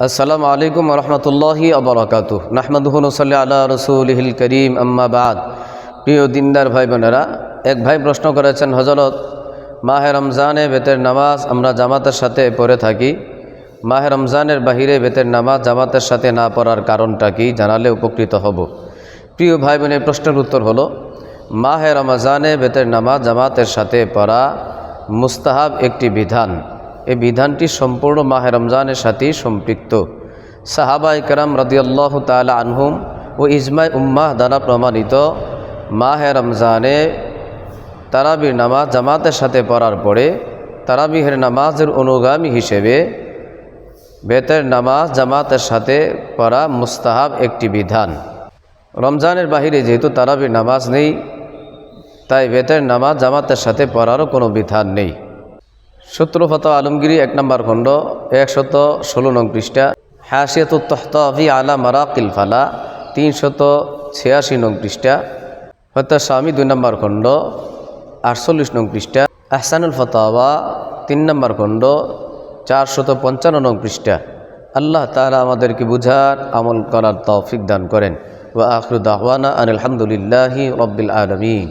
আসসালামু আলাইকুম রহমতুল্লাহি আবরাকাতুহ। নাহমাদুহু ওয়া নুসাল্লি আলা রাসূলিহিল কারীম, আম্মা বাদ। প্রিয় দিনদার ভাই বোনেরা, এক ভাই প্রশ্ন করেছেন, হযরত মাহে রমজানে বেতের নামাজ আমরা জামাতের সাথে পড়ে থাকি, মাহে রমজানের বাহিরে বেতের নামাজ জামাতের সাথে না পড়ার কারণটা কি, জানালে উপকৃত হব। প্রিয় ভাই বোনের প্রশ্নের উত্তর হলো, মাহে রমজানে বেতের নামাজ জামাতের সাথে পড়া মুস্তাহাব একটি বিধান। এই বিধানটি সম্পূর্ণ মাহে রমজানের সাথেই সম্পৃক্ত। সাহাবায়ে কেরাম রাদিয়াল্লাহু তাআলা আনহুম ও ইজমায়ে উম্মাহ দ্বারা প্রমাণিত, মাহে রমজানে তারাবির নামাজ জামাতের সাথে পড়ার পরে তারাবিহের নামাজের অনুগামী হিসেবে বেতের নামাজ জামাতের সাথে পড়া মুস্তাহাব একটি বিধান। রমজানের বাহিরে যেহেতু তারাবির নামাজ নেই, তাই বেতের নামাজ জামাতের সাথে পড়ারও কোনো বিধান নেই। সূত্র ফাতোয়া আলমগীরি 1 নম্বর খণ্ড 116 নং পৃষ্ঠা, হাশিয়াতুত তাহতাফি আলা মারাকিল ফালা 386 নং পৃষ্ঠা, ফাতোয়া শামী 2 নম্বর খণ্ড 48 নং পৃষ্ঠা, আহসানুল ফাতাওয়া 3 নম্বর খণ্ড 455 নং পৃষ্ঠা। আল্লাহ তাআলা আমাদেরকে বুঝার আমল করার তৌফিক দান করেন। ওয়া আখিরু দাওয়ানা আনিল হামদুলিল্লাহি রাব্বিল আলামিন।